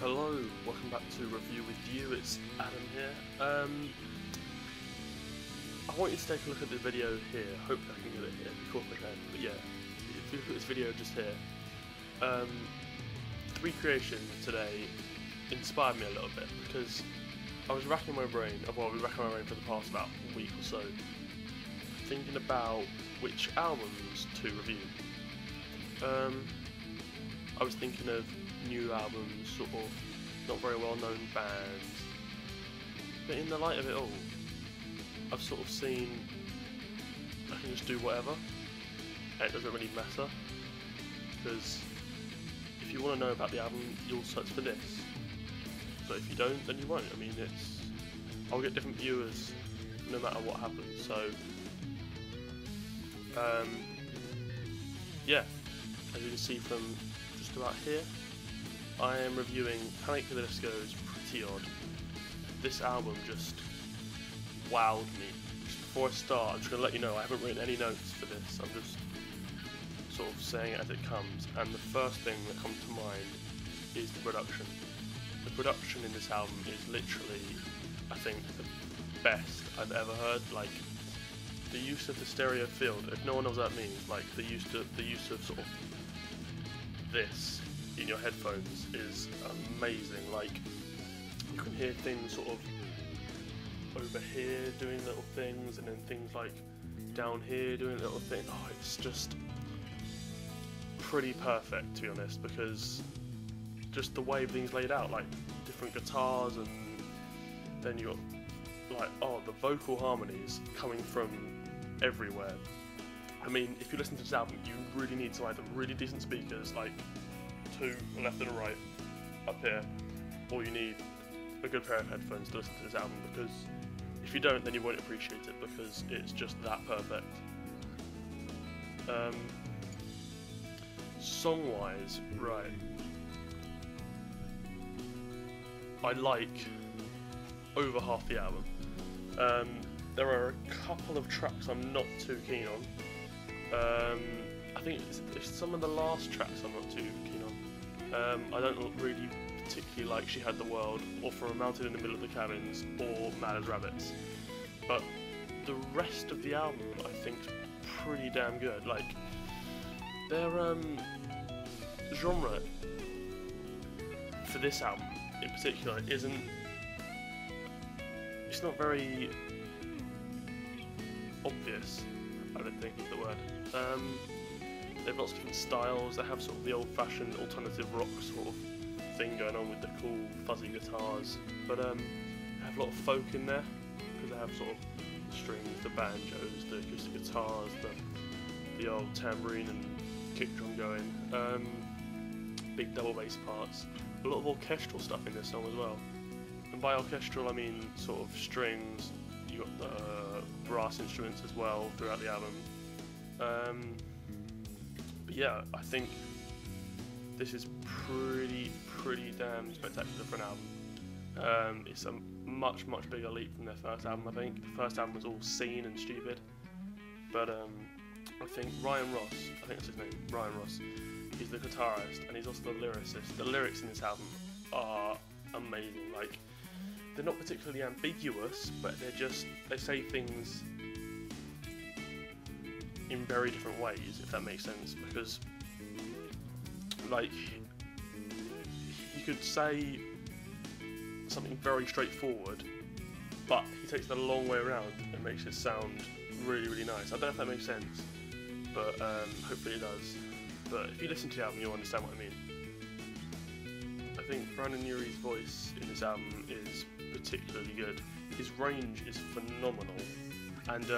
Hello, welcome back to RevUwithU. It's Adam here. I want you to take a look at the video here. Hopefully I can get it here. Of course I can. But yeah, if you look at this video just here, Threecreation today inspired me a little bit because I was racking my brain. Well, I've been racking my brain for the past about a week or so, thinking about which albums to review. I was thinking of new albums, sort of not very well known bands, but in the light of it all, I've sort of seen I can just do whatever and it doesn't really matter, because if you want to know about the album you'll search for this, but if you don't then you won't. I mean, I'll get different viewers no matter what happens, so yeah, as you can see from just about here, I am reviewing Panic! At the Disco's Pretty.Odd. This album just wowed me. Just before I start, I'm just going to let you know I haven't written any notes for this. I'm just sort of saying it as it comes, and the first thing that comes to mind is the production. The production in this album is literally, I think, the best I've ever heard. Like, the use of the stereo field, if no one knows what that means, like the use of sort of this in your headphones is amazing. Like, you can hear things sort of over here doing little things, and then things like down here doing little things. Oh, it's just pretty perfect, to be honest, because just the way everything's laid out, like different guitars, and then you got like, oh, the vocal harmonies coming from everywhere. I mean, if you listen to this album, you really need to either really decent speakers, like two, a left and a right, up here, or you need a good pair of headphones to listen to this album, because if you don't, then you won't appreciate it, because it's just that perfect. Song-wise, right, I like over half the album. There are a couple of tracks I'm not too keen on. I think it's some of the last tracks I'm not too keen on. I don't really particularly like She Had the World, or For a Mountain in the Middle of the Cabins, or Mad as Rabbits. But the rest of the album I think's pretty damn good. Like, their genre for this album in particular it's not very obvious, I don't think is the word. They have lots of different styles. They have sort of the old-fashioned alternative rock sort of thing going on with the cool fuzzy guitars, but they have a lot of folk in there, because they have sort of the strings, the banjos, the acoustic guitars, the old tambourine and kick drum going, big double bass parts, a lot of orchestral stuff in this song as well. And by orchestral I mean sort of strings. You got the brass instruments as well throughout the album. But yeah, I think this is pretty damn spectacular for an album. It's a much bigger leap from their first album. I think the first album was all scene and stupid, but I think Ryan Ross, I think that's his name, Ryan Ross, he's the guitarist and he's also the lyricist. The lyrics in this album are amazing. Like, they're not particularly ambiguous, but they say things in very different ways, if that makes sense, because like, he could say something very straightforward, but he takes it a long way around and makes it sound really nice. I don't know if that makes sense, but hopefully it does. But if you listen to the album, you'll understand what I mean. I think Brandon Urie's voice in this album is particularly good. His range is phenomenal, and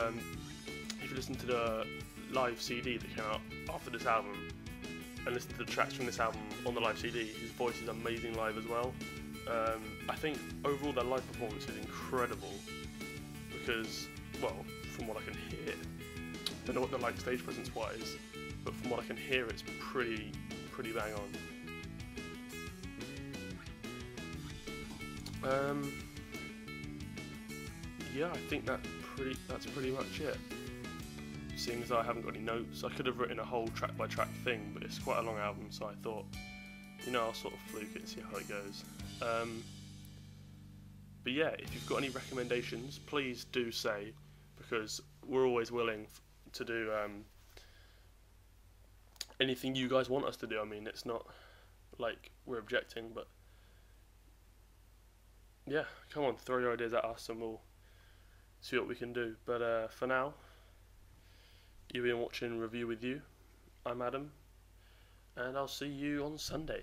if you listen to the live CD that came out after this album and listen to the tracks from this album on the live CD, his voice is amazing live as well. I think overall their live performance is incredible, because, well, from what I can hear, I don't know what they're like stage presence wise, but from what I can hear it's pretty bang on. Yeah, I think that's pretty much it. Seeing as I haven't got any notes, I could have written a whole track by track thing, but it's quite a long album, so I thought You know, I'll sort of fluke it and see how it goes. But yeah, if you've got any recommendations, please do say, because we're always willing to do anything you guys want us to do. I mean, it's not like we're objecting, but yeah, come on, throw your ideas at us and we'll see what we can do. But for now, you've been watching Review with You. I'm Adam, and I'll see you on Sunday.